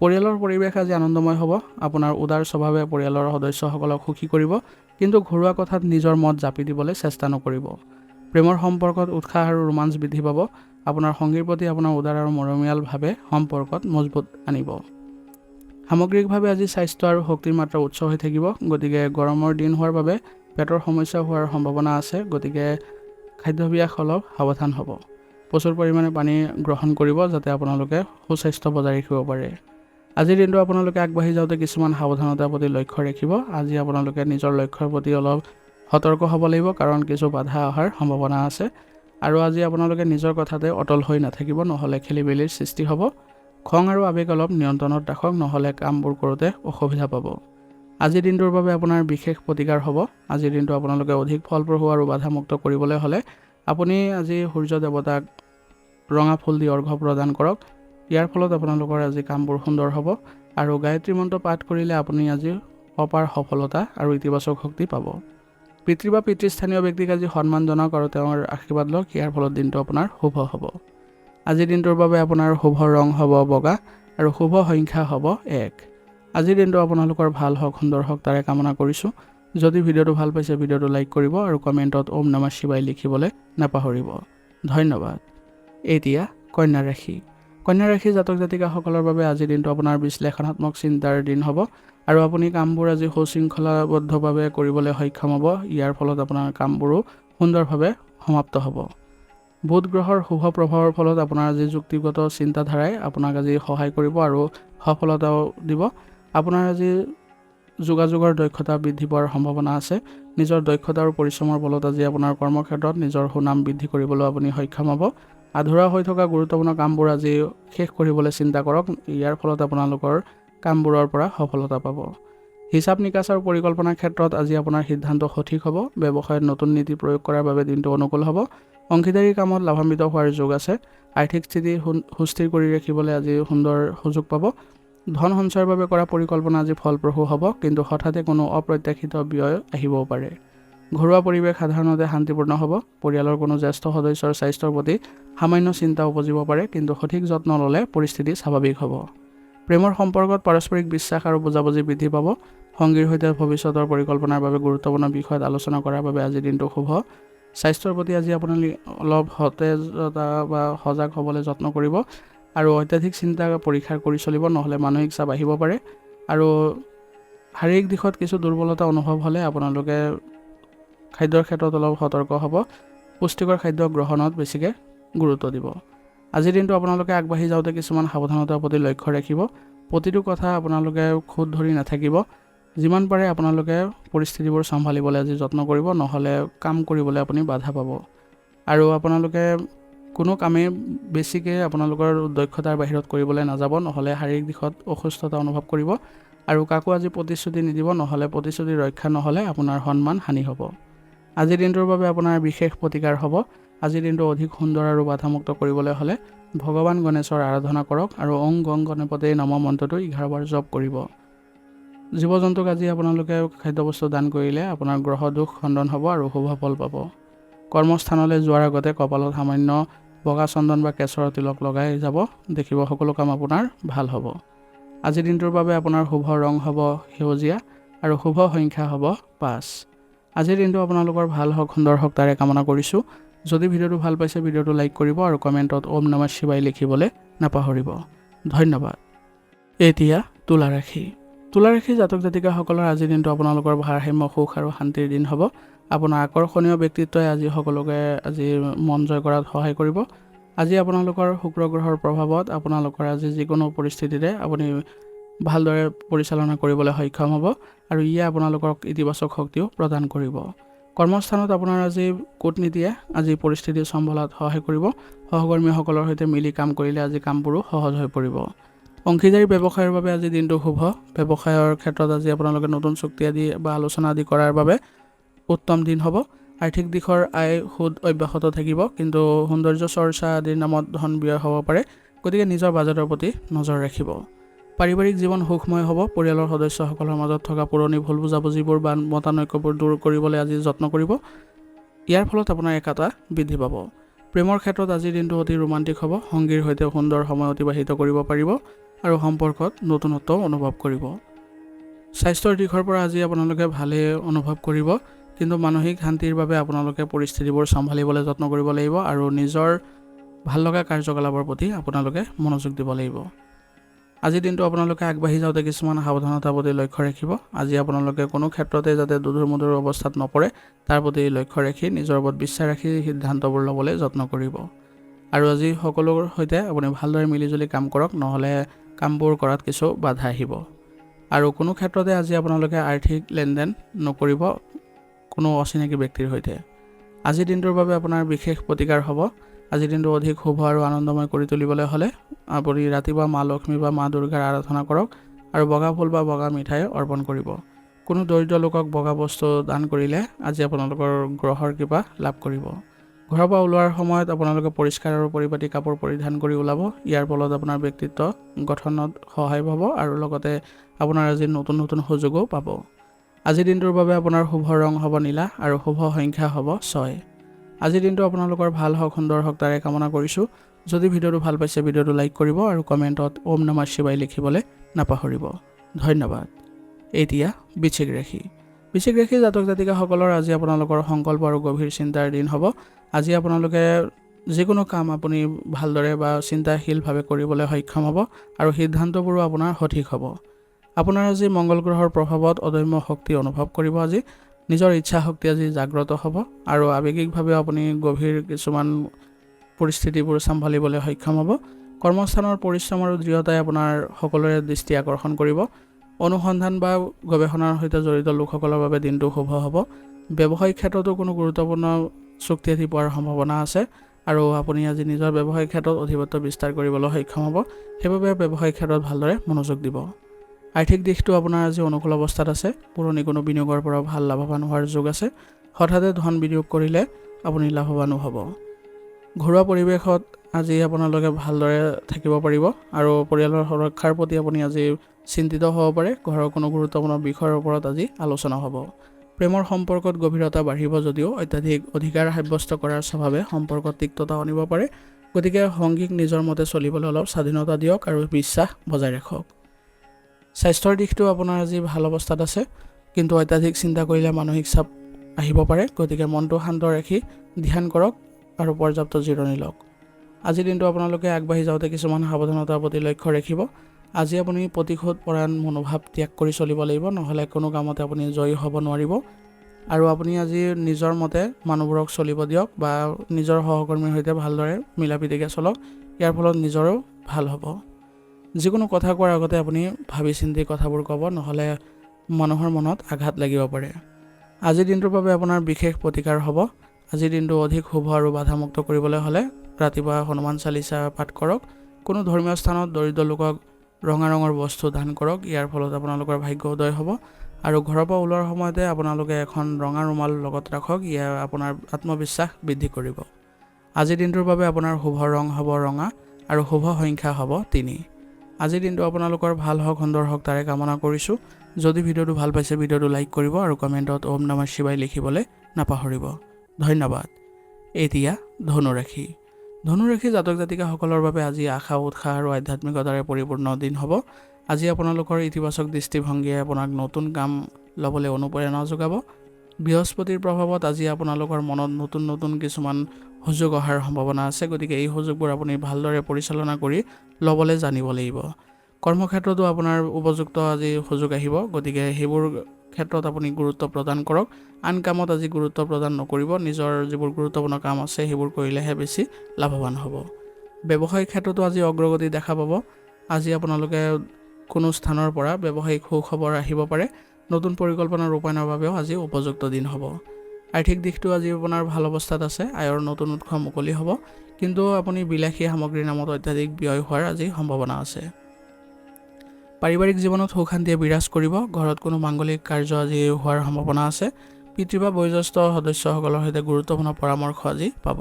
পৰিয়ালৰ পৰিৱেশ আজি আনন্দময় হ'ব। আপোনাৰ উদাৰ স্বভাৱে পৰিয়ালৰ সদস্যসকলক সুখী কৰিব, কিন্তু ঘৰুৱা কথাত নিজৰ মত জাপি দিবলৈ চেষ্টা নকৰিব। প্ৰেমৰ সম্পৰ্কত উৎসাহ আৰু ৰোমাঞ্চ বৃদ্ধি পাব। আপোনাৰ সংগীৰ প্ৰতি আপোনাৰ উদাৰ আৰু মৰমীয়ালভাৱে সম্পৰ্কত মজবুত আনিব। সামগ্ৰিকভাৱে আজি স্বাস্থ্য আৰু শক্তিৰ মাত্ৰা উচ্চ হৈ থাকিব, গতিকে গৰমৰ দিন হোৱাৰ বাবে পেটৰ সমস্যা হোৱাৰ সম্ভাৱনা আছে, গতিকে খাদ্যাভ্যাস অলপ সাৱধান হ'ব। প্ৰচুৰ পৰিমাণে পানী গ্ৰহণ কৰিব, যাতে আপোনালোকে সুস্বাস্থ্য বজাই ৰাখিব পাৰে। আজিৰ দিনটো আপোনালোকে আগবাঢ়ি যাওঁতে কিছুমান সাৱধানতাৰ প্ৰতি লক্ষ্য ৰাখিব। আজি আপোনালোকে নিজৰ লক্ষ্যৰ প্ৰতি অলপ সতৰ্ক হ'ব লাগিব, কাৰণ কিছু বাধা অহাৰ সম্ভাৱনা আছে, আৰু আজি আপোনালোকে নিজৰ কথাতে অটল হৈ নাথাকিব, নহ'লে খেলিমেলিৰ সৃষ্টি হ'ব। খং আৰু আৱেগ অলপ নিয়ন্ত্ৰণত ৰাখক, নহ'লে কামবোৰ কৰোঁতে অসুবিধা পাব। আজিৰ দিনটোৰ বাবে আপোনাৰ বিশেষ প্ৰতিকাৰ হ'ব। আজিৰ দিনটো আপোনালোকে অধিক ফলপ্ৰসূ আৰু বাধামুক্ত কৰিবলৈ হ'লে আপুনি আজি সূৰ্য দেৱতাক ৰঙা ফুল দি অৰ্ঘ্য প্ৰদান কৰক। ইয়াৰ ফলত আপোনালোকৰ আজি কামবোৰ সুন্দৰ হ'ব, আৰু গায়ত্ৰী মন্ত্ৰ পাঠ কৰিলে আপুনি আজি অপাৰ সফলতা আৰু ইতিবাচক শক্তি পাব। পিতৃ বা পিতৃস্থানীয় ব্যক্তিক আজি সন্মান জনাওক আৰু তেওঁৰ আশীৰ্বাদ লওক। ইয়াৰ ফলত দিনটো আপোনাৰ শুভ হ'ব। আজিৰ দিনটোৰ বাবে আপোনাৰ শুভ ৰং হ'ব বগা আৰু শুভ সংখ্যা হ'ব 1। আজিৰ দিনটো আপোনালোকৰ ভাল হওক, সুন্দৰ হওক তাৰে কামনা কৰিছোঁ। যদি ভিডিঅ'টো ভাল পাইছে ভিডিঅ'টো লাইক কৰিব আৰু কমেণ্টত ওম নমঃ শিৱায় লিখিবলৈ নাপাহৰিব। ধন্যবাদ। এতিয়া কন্যা ৰাশি। কন্যা ৰাশিৰ জাতক জাতিকাসকলৰ বাবে আজিৰ দিনটো আপোনাৰ বিশ্লেষণাত্মক চিন্তাৰ দিন হ'ব, আৰু আপুনি কামবোৰ আজি সুশৃংখলাবদ্ধভাৱে কৰিবলৈ সক্ষম হ'ব। ইয়াৰ ফলত আপোনাৰ কামবোৰো সুন্দৰভাৱে সমাপ্ত হ'ব। বুধ গ্ৰহৰ শুভ প্ৰভাৱৰ ফলত আপোনাৰ আজি যুক্তিগত চিন্তাধাৰাই আপোনাক আজি সহায় কৰিব আৰু সফলতাও দিব। আপোনাৰ আজি যোগাযোগৰ দক্ষতা বৃদ্ধি পোৱাৰ সম্ভাৱনা আছে। নিজৰ দক্ষতা আৰু পৰিশ্ৰমৰ বলত আজি আপোনাৰ কৰ্মক্ষেত্ৰত নিজৰ সুনাম বৃদ্ধি কৰিবলৈ আপুনি সক্ষম হ'ব। আধৰুৱা হৈ থকা গুৰুত্বপূৰ্ণ কামবোৰ আজি শেষ কৰিবলৈ চিন্তা কৰক। ইয়াৰ ফলত আপোনালোকৰ কামবোৰৰ পৰা সফলতা পাব। হিচাপ নিকাচ আৰু পৰিকল্পনাৰ ক্ষেত্ৰত আজি আপোনাৰ সিদ্ধান্ত সঠিক হ'ব। ব্যৱসায়ত নতুন নীতি প্ৰয়োগ কৰাৰ বাবে দিনটো অনুকূল হ'ব। অংশীদাৰী কামত লাভান্বিত হোৱাৰ যোগ আছে। আৰ্থিক স্থিতি সুস্থিৰ কৰি ৰাখিবলৈ আজি সুন্দৰ সুযোগ পাব। ধন সঞ্চয়ৰ বাবে কৰা পৰিকল্পনা আজি ফলপ্ৰসূ হ'ব, কিন্তু হঠাতে কোনো অপ্ৰত্যাশিত ব্যয় আহিবও পাৰে। ঘৰুৱা পৰিৱেশ সাধাৰণতে শান্তিপূৰ্ণ হ'ব। পৰিয়ালৰ কোনো জ্যেষ্ঠ সদস্যৰ স্বাস্থ্যৰ প্ৰতি সামান্য চিন্তা উপজিব পাৰে, কিন্তু সঠিক যত্ন ল'লে পৰিস্থিতি স্বাভাৱিক হ'ব। প্ৰেমৰ সম্পৰ্কত পাৰস্পৰিক বিশ্বাস আৰু বুজাবুজি বৃদ্ধি পাব। সংগীৰ সৈতে ভৱিষ্যতৰ পৰিকল্পনাৰ বাবে গুৰুত্বপূৰ্ণ বিষয়ত আলোচনা কৰাৰ বাবে আজিৰ দিনটো শুভ। স্বাস্থ্যৰ প্ৰতি আজি আপোনালোকে অলপ সতেজতা বা সজাগ হ'বলৈ যত্ন কৰিব, আৰু অত্যাধিক চিন্তা পৰীক্ষা কৰি চলিব, নহ'লে মানসিক চাপ আহিব পাৰে। আৰু শাৰীৰিক দিশত কিছু দুৰ্বলতা অনুভৱ হ'লে আপোনালোকে খাদ্যৰ ক্ষেত্ৰত অলপ সতৰ্ক হ'ব। পুষ্টিকৰ খাদ্য গ্ৰহণত বেছিকৈ গুৰুত্ব দিব। আজিৰ দিনটো আপোনালোকে আগবাঢ়ি যাওঁতে কিছুমান সাৱধানতাৰ প্ৰতি লক্ষ্য ৰাখিব। প্ৰতিটো কথা আপোনালোকে খুঁত ধৰি নাথাকিব। যিমান পাৰে আপোনালোকে পৰিস্থিতিবোৰ চম্ভালিবলৈ আজি যত্ন কৰিব, নহ'লে কাম কৰিবলৈ আপুনি বাধা পাব। আৰু আপোনালোকে কোনো কামেই বেছিকৈ আপোনালোকৰ দক্ষতাৰ বাহিৰত কৰিবলৈ নাযাব, নহ'লে শাৰীৰিক দিশত অসুস্থতা অনুভৱ কৰিব। আৰু কাকো আজি প্ৰতিশ্ৰুতি নিদিব, নহ'লে প্ৰতিশ্ৰুতি ৰক্ষা নহ'লে আপোনাৰ সন্মান হানি হ'ব। আজিৰ দিনটোৰ বাবে আপোনাৰ বিশেষ প্ৰতিকাৰ হ'ব। আজিৰ দিনটো অধিক সুন্দৰ আৰু বাধামুক্ত কৰিবলৈ হ'লে ভগৱান গণেশৰ আৰাধনা কৰক, আৰু ওং গং গণপতে নমঃ মন্ত্ৰটো 11 বাৰ জপ কৰিব। জীৱ জন্তুক আজি আপোনালোকে খাদ্যবস্তু দান কৰিলে আপোনাৰ গ্ৰহ দোষ খণ্ডন হ'ব আৰু শুভ ফল পাব। কৰ্মস্থানলৈ যোৱাৰ আগতে কপালত সামান্য বগা চন্দন বা কেশৰৰ তিলক লগাই যাব, দেখিব সকলো কাম আপোনাৰ ভাল হ'ব। আজিৰ দিনটোৰ বাবে আপোনাৰ শুভ ৰং হ'ব সেউজীয়া আৰু শুভ সংখ্যা হ'ব 5। আজিৰ দিনটো আপোনালোকৰ ভাল হওক, সুন্দৰ হওক তাৰে কামনা কৰিছোঁ। যদি ভিডিঅ'টো ভাল পাইছে ভিডিঅ'টো লাইক কৰিব আৰু কমেণ্টত ওম নমঃ শিৱায় লিখিবলৈ নাপাহৰিব। ধন্যবাদ। এতিয়া তুলা ৰাশি। তুলা ৰাশি জাতক জাতিকাসকলৰ আজিৰ দিনটো আপোনালোকৰ ভাৰসাম্য সুখ আৰু শান্তিৰ দিন হ'ব। আপোনাৰ আকৰ্ষণীয় ব্যক্তিত্বই আজি সকলোকে আজি মন জয় কৰাত সহায় কৰিব। আজি আপোনালোকৰ শুক্ৰ গ্ৰহৰ প্ৰভাৱত আপোনালোকৰ আজি যিকোনো পৰিস্থিতিতে আপুনি ভালদৰে পৰিচালনা কৰিবলৈ সক্ষম হ'ব আৰু ইয়ে আপোনালোকক ইতিবাচক শক্তিও প্ৰদান কৰিব। কৰ্মস্থানত আপোনাৰ আজি কূটনীতিয়ে আজি পৰিস্থিতি চম্ভালাত সহায় কৰিব। সহকৰ্মীসকলৰ সৈতে মিলি কাম কৰিলে আজি কামবোৰো সহজ হৈ পৰিব। অংশীদাৰী ব্যৱসায়ৰ বাবে আজি দিনটো শুভ। ব্যৱসায়ৰ ক্ষেত্ৰত আজি আপোনালোকে নতুন চুক্তি আদি বা আলোচনা আদি কৰাৰ বাবে উত্তম দিন হ'ব। আৰ্থিক দিশৰ আয় সুদ অব্যাহত থাকিব, কিন্তু সৌন্দৰ্য চৰ্চা আদিৰ নামত ধন ব্যয় হ'ব পাৰে, গতিকে নিজৰ বাজেটৰ প্ৰতি নজৰ ৰাখিব। পাৰিবাৰিক জীৱন সুখময় হ'ব। পৰিয়ালৰ সদস্যসকলৰ মাজত থকা পুৰণি ভুল বুজাবুজিবোৰ বা মতানৈক্যবোৰ দূৰ কৰিবলৈ আজি যত্ন কৰিব। ইয়াৰ ফলত আপোনাৰ একাতা বৃদ্ধি পাব। প্ৰেমৰ ক্ষেত্ৰত আজিৰ দিনটো অতি ৰোমান্টিক হ'ব। সংগীৰ সৈতে সুন্দৰ সময় অতিবাহিত কৰিব পাৰিব আৰু সম্পৰ্কত নতুনত্ব অনুভৱ কৰিব। স্বাস্থ্যৰ দিশৰ পৰা আজি আপোনালোকে ভালেই অনুভৱ কৰিব, কিন্তু মানসিক শান্তিৰ বাবে আপোনালোকে পৰিস্থিতিবোৰ চম্ভালিবলৈ যত্ন কৰিব লাগিব আৰু নিজৰ ভাল লগা কাৰ্যকলাপৰ প্ৰতি আপোনালোকে মনোযোগ দিব লাগিব। আজিৰ দিনটো আপোনালোকে আগবাঢ়ি যাওঁতে কিছুমান সাৱধানতাৰ প্ৰতি লক্ষ্য ৰাখিব। আজি আপোনালোকে কোনো ক্ষেত্ৰতে যাতে দুধুৰ মুধুৰ অৱস্থাত নপৰে তাৰ প্ৰতি লক্ষ্য ৰাখি নিজৰ ওপৰত বিশ্বাস ৰাখি সিদ্ধান্তবোৰ ল'বলৈ যত্ন কৰিব। আৰু আজি সকলোৰ সৈতে আপুনি ভালদৰে মিলিজুলি কাম কৰক, নহ'লে কামবোৰ কৰাত কিছু বাধা আহিব। আৰু কোনো ক্ষেত্ৰতে আজি আপোনালোকে আৰ্থিক লেনদেন নকৰিব কোনো অচিনাকি ব্যক্তিৰ সৈতে। আজিৰ দিনটোৰ বাবে আপোনাৰ বিশেষ প্ৰতিকাৰ হ'ব। আজিৰ দিনটো অধিক শুভ আৰু আনন্দময় কৰি তুলিবলৈ হ'লে আপুনি ৰাতিপুৱা মা লক্ষ্মী বা মা দুৰ্গাৰ আৰাধনা কৰক আৰু বগা ফুল বা বগা মিঠাই অৰ্পণ কৰিব। কোনো দৰিদ্ৰ লোকক বগা বস্তু দান কৰিলে আজি আপোনালোকৰ গ্ৰহৰ কৃপা লাভ কৰিব। ঘৰৰ পৰা ওলোৱাৰ সময়ত আপোনালোকে পৰিষ্কাৰ আৰু পৰিপাটি কাপোৰ পৰিধান কৰি ওলাব। ইয়াৰ ফলত আপোনাৰ ব্যক্তিত্ব গঠনত সহায় পাব আৰু লগতে আপোনাৰ আজি নতুন নতুন সুযোগো পাব। আজিৰ দিনটোৰ বাবে আপোনাৰ শুভ ৰং হ'ব নীলা আৰু শুভ সংখ্যা হ'ব 6। আজিৰ দিনটো আপোনালোকৰ ভাল হওক, সুন্দৰ হওক তাৰে কামনা কৰিছোঁ। যদি ভিডিঅ'টো ভাল পাইছে ভিডিঅ'টো লাইক কৰিব আৰু কমেণ্টত ওম নমঃ শিৱায় লিখিবলৈ নাপাহৰিব। ধন্যবাদ। এতিয়া বৃশ্চিক ৰাশি। বৃশ্চিক ৰাশি জাতক জাতিকাসকলৰ আজি আপোনালোকৰ সংকল্প আৰু গভীৰ চিন্তাৰ দিন হ'ব। আজি আপোনালোকে যিকোনো কাম আপুনি ভালদৰে বা চিন্তাশীলভাৱে কৰিবলৈ সক্ষম হ'ব আৰু সিদ্ধান্তবোৰো আপোনাৰ সঠিক হ'ব। আপোনাৰ আজি মংগল গ্ৰহৰ প্ৰভাৱত অদম্য শক্তি অনুভৱ কৰিব। আজি নিজৰ ইচ্ছা শক্তি আজি জাগ্ৰত হ'ব আৰু আৱেগিকভাৱে আপুনি গভীৰ কিছুমান পৰিস্থিতিবোৰ চম্ভালিবলৈ সক্ষম হ'ব। কৰ্মস্থানৰ পৰিশ্ৰম আৰু দৃঢ়তাই আপোনাৰ সকলোৰে দৃষ্টি আকৰ্ষণ কৰিব। অনুসন্ধান বা গৱেষণাৰ সৈতে জড়িত লোকসকলৰ বাবে দিনটো শুভ হ'ব। ব্যৱসায়িক ক্ষেত্ৰতো কোনো গুৰুত্বপূৰ্ণ চুক্তি আদি পোৱাৰ সম্ভাৱনা আছে আৰু আপুনি আজি নিজৰ ব্যৱসায়িক ক্ষেত্ৰত অধিপত্য বিস্তাৰ কৰিবলৈ সক্ষম হ'ব। সেইবাবে ব্যৱসায়িক ক্ষেত্ৰত ভালদৰে মনোযোগ দিব। আৰ্থিক দিশটো আপোনাৰ আজি অনুকূল অৱস্থাত আছে। পুৰণি কোনো বিনিয়োগৰ পৰা ভাল লাভৱান হোৱাৰ যোগ আছে। হঠাতে ধন বিনিয়োগ কৰিলে আপুনি লাভৱানো হ'ব। ঘৰুৱা পৰিৱেশত আজি আপোনালোকে ভালদৰে থাকিব পাৰিব আৰু পৰিয়ালৰ সুৰক্ষাৰ প্ৰতি আপুনি আজি চিন্তিত হ'ব পাৰে। ঘৰৰ কোনো গুৰুত্বপূৰ্ণ বিষয়ৰ ওপৰত আজি আলোচনা হ'ব। প্ৰেমৰ সম্পৰ্কত গভীৰতা বাঢ়িব যদিও অত্যাধিক অধিকাৰ সাব্যস্ত কৰাৰ স্বভাৱে সম্পৰ্কত তিক্ততা আনিব পাৰে, গতিকে সংগীক নিজৰ মতে চলিবলৈ অলপ স্বাধীনতা দিয়ক আৰু বিশ্বাস বজাই ৰাখক। স্বাস্থ্যৰ দিশটো আপোনাৰ আজি ভাল অৱস্থাত আছে, কিন্তু অত্যাধিক চিন্তা কৰিলে মানসিক চাপ আহিব পাৰে, গতিকে মনটো শান্ত ৰাখি ধ্যান কৰক আৰু পৰ্যাপ্ত জিৰণি লওক। আজিৰ দিনটো আপোনালোকে আগবাঢ়ি যাওঁতে কিছুমান সাৱধানতাৰ প্ৰতি লক্ষ্য ৰাখিব। আজি আপুনি প্ৰতিশোধ পৰায়ণ মনোভাৱ ত্যাগ কৰি চলিব লাগিব, নহ'লে কোনো কামতে আপুনি জয়ী হ'ব নোৱাৰিব। আৰু আপুনি আজি নিজৰ মতে মানুহবোৰক চলিব দিয়ক বা নিজৰ সহকৰ্মীৰ সৈতে ভালদৰে মিলা প্ৰীতিকৈ চলক। ইয়াৰ ফলত নিজৰো ভাল হ'ব। যিকোনো কথা কোৱাৰ আগতে আপুনি ভাবি চিন্তি কথাবোৰ ক'ব, নহ'লে মানুহৰ মনত আঘাত লাগিব পাৰে। আজিৰ দিনটোৰ বাবে আপোনাৰ বিশেষ প্ৰতিকাৰ হ'ব। আজিৰ দিনটো অধিক শুভ আৰু বাধামুক্ত কৰিবলৈ হ'লে ৰাতিপুৱা হনুমান চালিচা পাঠ কৰক। কোনো ধৰ্মীয় স্থানত দৰিদ্ৰ লোকক ৰঙা ৰঙৰ বস্তু দান কৰক। ইয়াৰ ফলত আপোনালোকৰ ভাগ্য উদয় হ'ব। আৰু ঘৰৰ পৰা ওলোৱাৰ সময়তে আপোনালোকে এখন ৰঙা ৰুমাল লগত ৰাখক। ইয়ে আপোনাৰ আত্মবিশ্বাস বৃদ্ধি কৰিব। আজিৰ দিনটোৰ বাবে আপোনাৰ শুভ ৰং হ'ব ৰঙা আৰু শুভ সংখ্যা হ'ব 3। আজিৰ দিনটো আপোনালোকৰ ভাল হওক, সুন্দৰ হওক তাৰে কামনা কৰিছোঁ। যদি ভিডিঅ'টো ভাল পাইছে ভিডিঅ'টো লাইক কৰিব আৰু কমেণ্টত ওম নমঃ শিৱায় লিখিবলৈ নাপাহৰিব। ধন্যবাদ। এতিয়া ধনু ৰাশি। ধনুৰাশি জাতক জাতিকাসকলৰ বাবে আজি আশা উৎসাহ আৰু আধ্যাত্মিকতাৰে পৰিপূৰ্ণ দিন হ'ব। আজি আপোনালোকৰ ইতিবাচক দৃষ্টিভংগীয়ে আপোনাক নতুন কাম ল'বলৈ অনুপ্ৰেৰণা যোগাব। বৃহস্পতিৰ প্ৰভাৱত আজি আপোনালোকৰ মনত নতুন কিছুমান সুযোগ অহাৰ সম্ভাৱনা আছে, গতিকে এই সুযোগবোৰ আপুনি ভালদৰে পৰিচালনা কৰি ল'বলৈ জানিব লাগিব। কৰ্মক্ষেত্ৰতো আপোনাৰ উপযুক্ত আজি সুযোগ আহিব, গতিকে সেইবোৰ ক্ষেত্ৰত আপুনি গুৰুত্ব প্ৰদান কৰক। আন কামত আজি গুৰুত্ব প্ৰদান নকৰিব, নিজৰ যিবোৰ গুৰুত্বপূৰ্ণ কাম আছে সেইবোৰ কৰিলেহে বেছি লাভৱান হ'ব। ব্যৱসায়িক ক্ষেত্ৰতো আজি অগ্ৰগতি দেখা পাব। আজি আপোনালোকে কোনো স্থানৰ পৰা ব্যৱসায়িক সুখবৰ আহিব পাৰে। নতুন পৰিকল্পনা ৰূপায়ণৰ বাবেও আজি উপযুক্ত দিন হ'ব। আৰ্থিক দিশটো আজি আপোনাৰ ভাল অৱস্থাত আছে, আয়ৰ নতুন উৎস মুকলি হ'ব, কিন্তু আপুনি বিলাসী সামগ্ৰীৰ নামত অত্যাধিক ব্যয় হোৱাৰ আজি সম্ভাৱনা আছে। পাৰিবাৰিক জীৱনত সুখ শান্তিয়ে বিৰাজ কৰিব। ঘৰত কোনো মাংগলিক কাৰ্য আজি হোৱাৰ সম্ভাৱনা আছে। পিতৃ বা বয়োজ্যেষ্ঠ সদস্যসকলৰ সৈতে গুৰুত্বপূৰ্ণ পৰামৰ্শ আজি পাব।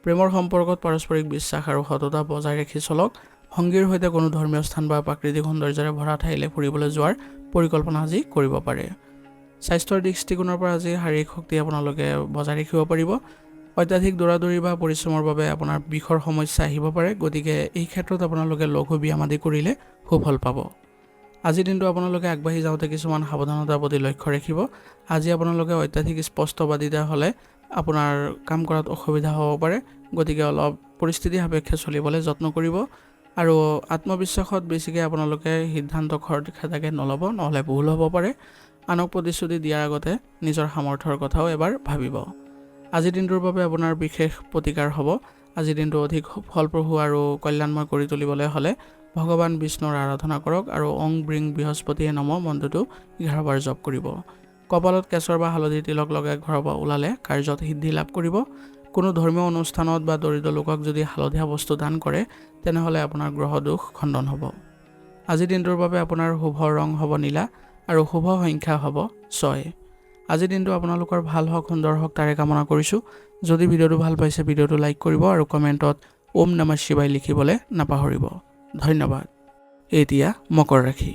প্ৰেমৰ সম্পৰ্কত পাৰস্পৰিক বিশ্বাস আৰু সততা বজাই ৰাখি চলক। সংগীৰ সৈতে কোনো ধৰ্মীয় স্থান বা প্ৰাকৃতিক সৌন্দৰ্যৰে ভৰা ঠাইলৈ ফুৰিবলৈ যোৱাৰ পৰিকল্পনা আজি কৰিব পাৰে। স্বাস্থ্যৰ দৃষ্টিকোণৰ পৰা আজি শাৰীৰিক শক্তি আপোনালোকে বজাই ৰাখিব পাৰিব। অত্যাধিক দৌৰাদৌৰি বা পৰিশ্ৰমৰ বাবে আপোনাৰ বিষৰ সমস্যা আহিব পাৰে, গতিকে এই ক্ষেত্ৰত আপোনালোকে লঘু ব্যায়াম আদি কৰিলে সুফল পাব। আজিৰ দিনটো আপোনালোকে আগবাঢ়ি যাওঁতে কিছুমান সাৱধানতাৰ প্ৰতি লক্ষ্য ৰাখিব। আজি আপোনালোকে অত্যাধিক স্পষ্টবাদিতা হ'লে আপোনাৰ কাম কৰাত অসুবিধা হ'ব পাৰে, গতিকে অলপ পৰিস্থিতি সাপেক্ষে চলিবলৈ যত্ন কৰিব। আৰু আত্মবিশ্বাসত বেছিকৈ আপোনালোকে সিদ্ধান্ত খৰখেদাকৈ নল'ব, নহ'লে ভুল হ'ব পাৰে। আনক প্ৰতিশ্ৰুতি দিয়াৰ আগতে নিজৰ সামৰ্থ্যৰ কথাও এবাৰ ভাবিব। আজিৰ দিনটোৰ বাবে আপোনাৰ বিশেষ প্ৰতিকাৰ হ'ব। আজিৰ দিনটো অধিক ফলপ্ৰসূ আৰু কল্যাণময় কৰি তুলিবলৈ হ'লে ভগৱান বিষ্ণুৰ আৰাধনা কৰক আৰু ওং ব্ৰিং বৃহস্পতিয়ে নমঃ মন্ত্ৰটো 11 বাৰ জপ কৰিব। কপালত কেশৰ বা হালধি তিলক লগাই ঘৰৰ পৰা ওলালে কাৰ্যত সিদ্ধি লাভ কৰিব। কোনো ধৰ্মীয় অনুষ্ঠানত বা দৰিদ্ৰ লোকক যদি হালধীয়া বস্তু দান কৰে, তেনেহ'লে আপোনাৰ গ্ৰহ দোষ খণ্ডন হ'ব। আজিৰ দিনটোৰ বাবে আপোনাৰ শুভ ৰং হ'ব নীলা আৰু শুভ সংখ্যা হ'ব 6। আজিৰ দিনটো আপোনালোকৰ ভাল হওক, সুন্দৰ হওক তাৰে কামনা কৰিছোঁ। যদি ভিডিঅ'টো ভাল পাইছে ভিডিঅ'টো লাইক কৰিব আৰু কমেণ্টত ওম নমঃ শিৱায় লিখিবলৈ নাপাহৰিব। ধন্যবাদ। এতিয়া মকৰ ৰাশি।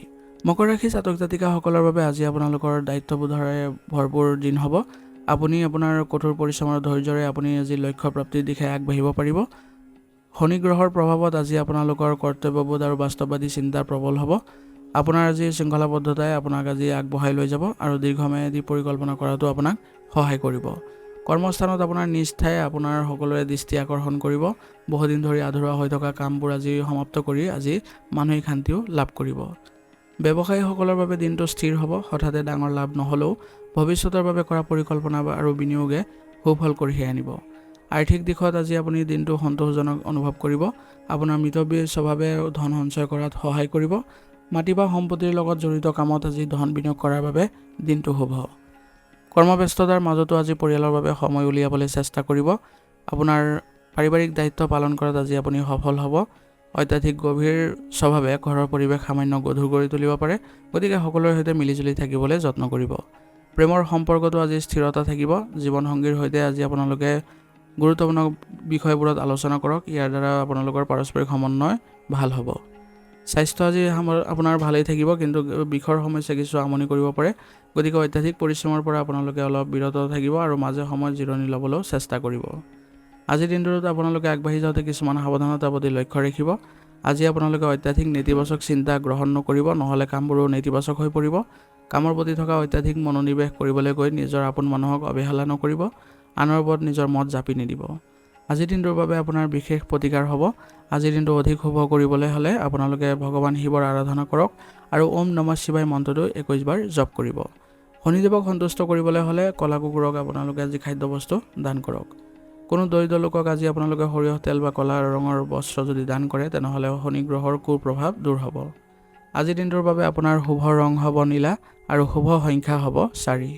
মকৰ ৰাশি জাতক জাতিকাসকলৰ বাবে আজি আপোনালোকৰ দায়িত্ববোধৰে ভৰপূৰ দিন হ'ব। আপুনি আপোনাৰ কঠোৰ পৰিশ্ৰম আৰু ধৈৰ্যৰে আপুনি আজি লক্ষ্য প্ৰাপ্তিৰ দিশে আগবাঢ়িব পাৰিব। শনি গ্ৰহৰ প্ৰভাৱত আজি আপোনালোকৰ কৰ্তব্যবোধ আৰু বাস্তৱবাদী চিন্তা প্ৰবল হ'ব। আপোনাৰ আজি শৃংখলাবদ্ধতাই আপোনাক আজি আগবঢ়াই লৈ যাব আৰু দীৰ্ঘম্যাদী পৰিকল্পনা কৰাটো আপোনাক সহায় কৰিব। কৰ্মস্থানত আপোনাৰ নিষ্ঠাই আপোনাৰ সকলোৰে দৃষ্টি আকৰ্ষণ কৰিব। বহুদিন ধৰি আধৰুৱা হৈ থকা কামবোৰ আজি সমাপ্ত কৰি আজি মানসিক শান্তিও লাভ কৰিব। ব্যৱসায়ীসকলৰ বাবে দিনটো স্থিৰ হ'ব। হঠাতে ডাঙৰ লাভ নহ'লেও ভৱিষ্যতৰ বাবে কৰা পৰিকল্পনা আৰু বিনিয়োগে সুফল কঢ়িয়াই আনিব। আৰ্থিক দিশত আজি আপুনি দিনটো সন্তোষজনক অনুভৱ কৰিব। আপোনাৰ মিতব্যয়ী স্বভাৱে ধন সঞ্চয় কৰাত সহায় কৰিব। মাটি বা সম্পত্তিৰ লগত জড়িত কামত আজি ধন বিনিয়োগ কৰাৰ বাবে দিনটো শুভ। কৰ্মব্যস্ততাৰ মাজতো আজি পৰিয়ালৰ বাবে সময় উলিয়াবলৈ চেষ্টা কৰিব। আপোনাৰ পাৰিবাৰিক দায়িত্ব পালন কৰাত আজি আপুনি সফল হ'ব। অত্যাধিক গভীৰ স্বভাৱে ঘৰৰ পৰিৱেশ সামান্য গধুৰ কৰি তুলিব পাৰে, গতিকে সকলোৰে সৈতে মিলিজুলি থাকিবলৈ যত্ন কৰিব। প্ৰেমৰ সম্পৰ্কতো আজি স্থিৰতা থাকিব। জীৱনসংগীৰ সৈতে আজি আপোনালোকে গুৰুত্বপূৰ্ণ বিষয়বোৰত আলোচনা কৰক। ইয়াৰ দ্বাৰা আপোনালোকৰ পাৰস্পৰিক সমন্বয় ভাল হ'ব। স্বাস্থ্য আজি আপোনাৰ ভালেই থাকিব, কিন্তু বিষৰ সমস্যা কিছু আমনি কৰিব পাৰে, গতিকে অত্যাধিক পৰিশ্ৰমৰ পৰা আপোনালোকে অলপ বিৰত থাকিব আৰু মাজে সময়ত জিৰণি ল'বলৈও চেষ্টা কৰিব। আজিৰ দিনটোত আপোনালোকে আগবাঢ়ি যাওঁতে কিছুমান সাৱধানতাৰ প্ৰতি লক্ষ্য ৰাখিব। আজি আপোনালোকে অত্যাধিক নেতিবাচক চিন্তা গ্ৰহণ নকৰিব, নহ'লে কামবোৰো নেতিবাচক হৈ পৰিব। কামৰ প্ৰতি থকা অত্যাধিক মনোনিৱেশ কৰিবলৈ গৈ নিজৰ আপোন মানুহক অৱহেলা নকৰিব। আনৰ ওপৰত নিজৰ মত জাপি নিদিব। আজিৰ দিনটোৰ বাবে আপোনাৰ বিশেষ প্ৰতিকাৰ হ'ব। আজিৰ দিনটো অধিক শুভ কৰিবলৈ হ'লে আপোনালোকে ভগৱান শিৱৰ আৰাধনা কৰক আৰু ওম নমঃ শিৱায় মন্ত্ৰটো 21 বাৰ জপ কৰিব। শনিদেৱক সন্তুষ্ট কৰিবলৈ হ'লে ক'লা কুকুৰক আপোনালোকে আজি খাদ্যবস্তু দান কৰক। কোনো দৰিদ্ৰ লোকক আজি আপোনালোকে সৰিয়হ তেল বা ক'লা ৰঙৰ বস্ত্ৰ যদি দান কৰে, তেনেহ'লে শনি গ্ৰহৰ কুপ্ৰভাৱ দূৰ হ'ব। আজিৰ দিনটোৰ বাবে আপোনাৰ শুভ ৰং হ'ব নীলা আৰু শুভ সংখ্যা হ'ব 4।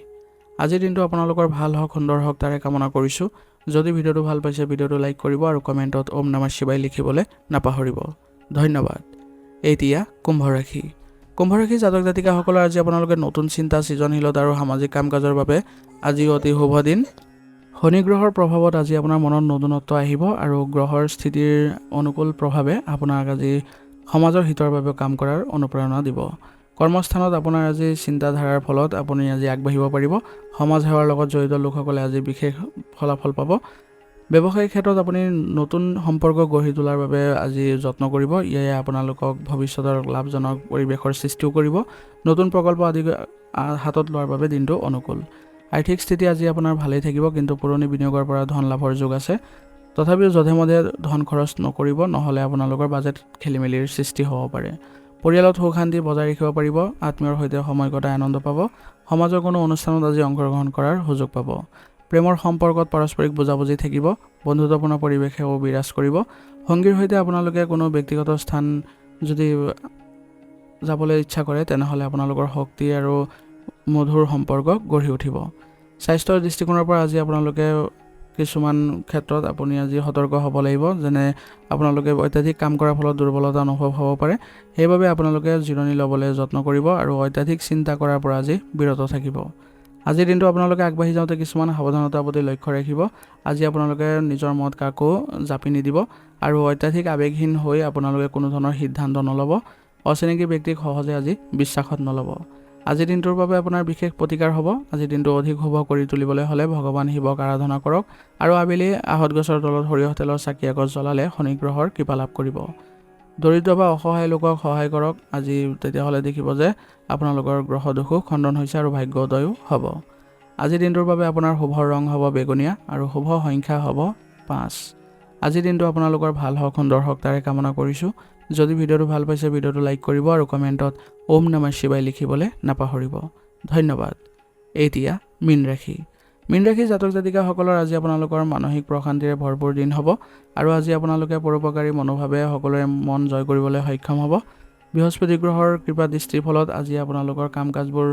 আজিৰ দিনটো আপোনালোকৰ ভাল হওক, সুন্দৰ হওক তাৰে কামনা কৰিছোঁ। যদি ভিডিঅ'টো ভাল পাইছে ভিডিঅ'টো লাইক কৰিব আৰু কমেণ্টত ওম নমঃ শিৱায় লিখিবলৈ নাপাহৰিব। ধন্যবাদ। এতিয়া কুম্ভ ৰাশি। কুম্ভ ৰাশি জাতক জাতিকাসকলৰ আজি আপোনালোকে নতুন চিন্তা, সৃজনশীলতা আৰু সামাজিক কাম কাজৰ বাবে আজি অতি শুভ দিন। শনি গ্ৰহৰ প্ৰভাৱত আজি আপোনাৰ মনত নতুনত্ব আহিব আৰু গ্ৰহৰ স্থিতিৰ অনুকূল প্ৰভাৱে আপোনাক আজি সমাজৰ হিতৰ বাবে কাম কৰাৰ অনুপ্ৰেৰণা দিব। কৰ্মস্থানত আপোনাৰ আজি চিন্তাধাৰাৰ ফলত আপুনি আজি আগবাঢ়িব পাৰিব। সমাজ সেৱাৰ লগত জড়িত লোকসকলে আজি বিশেষ ফলাফল পাব। ব্যৱসায়িক ক্ষেত্ৰত আপুনি নতুন সম্পৰ্ক গঢ়ি তোলাৰ বাবে আজি যত্ন কৰিব। ইয়ে আপোনালোকক ভৱিষ্যতৰ লাভজনক পৰিৱেশৰ সৃষ্টিও কৰিব। নতুন প্ৰকল্প আদি হাতত লোৱাৰ বাবে দিনটো অনুকূল। আৰ্থিক স্থিতি আজি আপোনাৰ ভালেই থাকিব, কিন্তু পুৰণি বিনিয়োগৰ পৰা ধন লাভৰ যোগ আছে। তথাপিও যধে মধে ধন খৰচ নকৰিব, নহ'লে আপোনালোকৰ বাজেট খেলিমেলিৰ সৃষ্টি হ'ব পাৰে। পৰিয়ালত সুখ শান্তি বজাই ৰাখিব পাৰিব। আত্মীয়ৰ সৈতে সময় কটাই আনন্দ পাব। সমাজৰ কোনো অনুষ্ঠানত আজি অংশগ্ৰহণ কৰাৰ সুযোগ পাব। প্ৰেমৰ সম্পৰ্কত পাৰস্পৰিক বুজাবুজি থাকিব। বন্ধুত্বপূৰ্ণ পৰিৱেশেও বিৰাজ কৰিব। সংগীৰ সৈতে আপোনালোকে কোনো ব্যক্তিগত স্থান যদি যাবলৈ ইচ্ছা কৰে, তেনেহ'লে আপোনালোকৰ শক্তি আৰু মধুৰ সম্পৰ্ক গঢ়ি উঠিব। স্বাস্থ্যৰ দৃষ্টিকোণৰ পৰা আজি আপোনালোকে কিছুমান ক্ষেত্ৰত আপুনি আজি সতৰ্ক হ'ব লাগিব, যেনে আপোনালোকে অত্যাধিক কাম কৰাৰ ফলত দুৰ্বলতা অনুভৱ হ'ব পাৰে। সেইবাবে আপোনালোকে জিৰণি ল'বলৈ যত্ন কৰিব আৰু অত্যাধিক চিন্তা কৰাৰ পৰা আজি বিৰত থাকিব। আজিৰ দিনটো আপোনালোকে আগবাঢ়ি যাওঁতে কিছুমান সাৱধানতাৰ প্ৰতি লক্ষ্য ৰাখিব। আজি আপোনালোকে নিজৰ মত কাকো জাপি নিদিব আৰু অত্যাধিক আৱেগহীন হৈ আপোনালোকে কোনো ধৰণৰ সিদ্ধান্ত নল'ব। অচিনাকি ব্যক্তিক সহজে আজি বিশ্বাসত নল'ব। আজিৰ দিনটোৰ বাবে আপোনাৰ বিশেষ প্ৰতিকাৰ হ'ব। আজিৰ দিনটো অধিক শুভ কৰি তুলিবলৈ হ'লে ভগৱান শিৱক আৰাধনা কৰক আৰু আবেলি আহঁত গছৰ তলত সৰিয়হ তেলৰ চাকি এগছ জ্বলালে শনি গ্ৰহৰ কৃপা লাভ কৰিব। দৰিদ্ৰ বা অসহায় লোকক সহায় কৰক। আজি তেতিয়াহ'লে দেখিব যে আপোনালোকৰ গ্ৰহ দোষো খণ্ডন হৈছে আৰু ভাগ্যোদয়ো হ'ব। আজিৰ দিনটোৰ বাবে আপোনাৰ শুভ ৰং হ'ব বেঙুনীয়া আৰু শুভ সংখ্যা হ'ব 5। আজিৰ দিনটো আপোনালোকৰ ভাল হওক, সুন্দৰ হওক, তাৰে কামনা কৰিছোঁ। যদি ভিডিঅ'টো ভাল পাইছে, ভিডিঅ'টো লাইক কৰিব আৰু কমেণ্টত ওম নমঃ শিৱায় লিখিবলৈ নাপাহৰিব। ধন্যবাদ। এতিয়া মীন ৰাশি। মীন ৰাশি জাতক জাতিকাসকলৰ আজি আপোনালোকৰ মানসিক প্ৰশান্তিৰে ভৰপূৰ দিন হ'ব আৰু আজি আপোনালোকে পৰোপকাৰী মনোভাৱে সকলোৰে মন জয় কৰিবলৈ সক্ষম হ'ব। বৃহস্পতি গ্ৰহৰ কৃপা দৃষ্টিৰ ফলত আজি আপোনালোকৰ কাম কাজবোৰ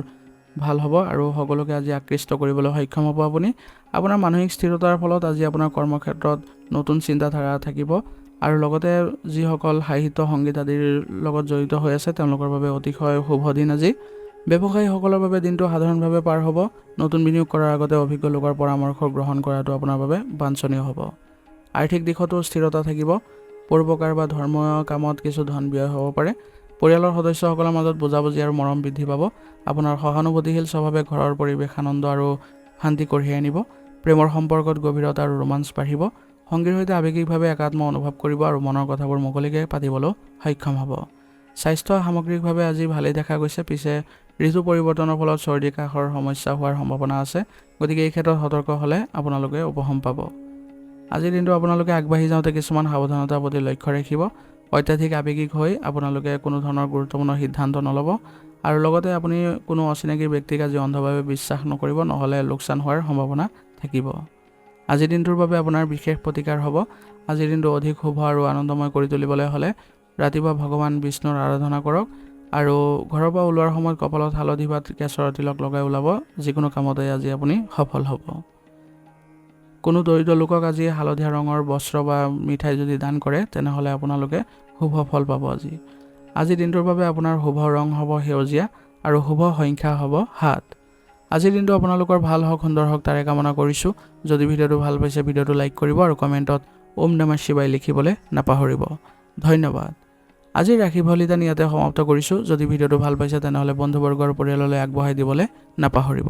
ভাল হ'ব আৰু সকলোকে আজি আকৃষ্ট কৰিবলৈ সক্ষম হ'ব। আপুনি আপোনাৰ মানসিক স্থিৰতাৰ ফলত আজি আপোনাৰ কৰ্মক্ষেত্ৰত নতুন চিন্তাধাৰা থাকিব আৰু লগতে যিসকল সাহিত্য সংগীত আদিৰ লগত জড়িত হৈ আছে তেওঁলোকৰ বাবে অতিশয় শুভ দিন আজি। ব্যৱসায়ীসকলৰ বাবে দিনটো সাধাৰণভাৱে পাৰ হ'ব। নতুন বিনিয়োগ কৰাৰ আগতে অভিজ্ঞ লোকৰ পৰামৰ্শ গ্ৰহণ কৰাটো আপোনাৰ বাবে বাঞ্ছনীয় হ'ব। আৰ্থিক দিশতো স্থিৰতা থাকিব। পৰোপকাৰ বা ধৰ্মীয় কামত কিছু ধন ব্যয় হ'ব পাৰে। পৰিয়ালৰ সদস্যসকলৰ মাজত বুজাবুজি আৰু মৰম বৃদ্ধি পাব। আপোনাৰ সহানুভূতিশীল স্বভাৱে ঘৰৰ পৰিৱেশ আনন্দ আৰু শান্তি কঢ়িয়াই আনিব। প্ৰেমৰ সম্পৰ্কত গভীৰতা আৰু ৰোমাঞ্চ বাঢ়িব। সংগীৰ সৈতে আৱেগিকভাৱে একাত্ম অনুভৱ কৰিব আৰু মনৰ কথাবোৰ মুকলিকৈ পাতিবলৈ সক্ষম হ'ব। স্বাস্থ্য সামগ্ৰিকভাৱে আজি ভালেই দেখা গৈছে, পিছে ঋতু পৰিৱৰ্তনৰ ফলত চৰ্দি কাহৰ সমস্যা হোৱাৰ সম্ভাৱনা আছে। গতিকে এই ক্ষেত্ৰত সতৰ্ক হ'লে আপোনালোকে উপশম পাব। আজিৰ দিনটো আপোনালোকে আগবাঢ়ি যাওঁতে কিছুমান সাৱধানতাৰ প্ৰতি লক্ষ্য ৰাখিব। অত্যাধিক আৱেগিক হৈ আপোনালোকে কোনো ধৰণৰ গুৰুত্বপূৰ্ণ সিদ্ধান্ত নল'ব আৰু লগতে আপুনি কোনো অচিনাকি ব্যক্তিক আজি অন্ধভাৱে বিশ্বাস নকৰিব, নহ'লে লোকচান হোৱাৰ সম্ভাৱনা থাকিব। আজিৰ দিনটোৰ বাবে আপোনাৰ বিশেষ প্ৰতিকাৰ হ'ব। আজিৰ দিনটো অধিক শুভ আৰু আনন্দময় কৰি তুলিবলৈ হ'লে ৰাতিপুৱা ভগৱান বিষ্ণুৰ আৰাধনা কৰক আৰু ঘৰৰ পৰা ওলোৱাৰ সময়ত কপালত হালধি বা কেশৰৰ তিলক লগাই ওলাব। যিকোনো কামতে আজি আপুনি সফল হ'ব। কোনো দৰিদ্ৰ লোকক আজি হালধীয়া ৰঙৰ বস্ত্ৰ বা মিঠাই যদি দান কৰে, তেনেহ'লে আপোনালোকে শুভ ফল পাব আজি। আজিৰ দিনটোৰ বাবে আপোনাৰ শুভ ৰং হ'ব সেউজীয়া আৰু শুভ সংখ্যা হ'ব 7। আজিৰ দিনটো আপোনালোকৰ ভাল হওক, সুন্দৰ হওক, তাৰে কামনা কৰিছোঁ। যদি ভিডিঅ'টো ভাল পাইছে, ভিডিঅ'টো লাইক কৰিব আৰু কমেণ্টত ওম নমঃ শিৱায় লিখিবলৈ নাপাহৰিব। ধন্যবাদ। আজিৰ ৰাশিফল নিদান ইয়াতে সমাপ্ত কৰিছোঁ। যদি ভিডিঅ'টো ভাল পাইছে তেনেহ'লে বন্ধুবৰ্গৰ পৰিয়াললৈ আগবঢ়াই দিবলৈ নাপাহৰিব।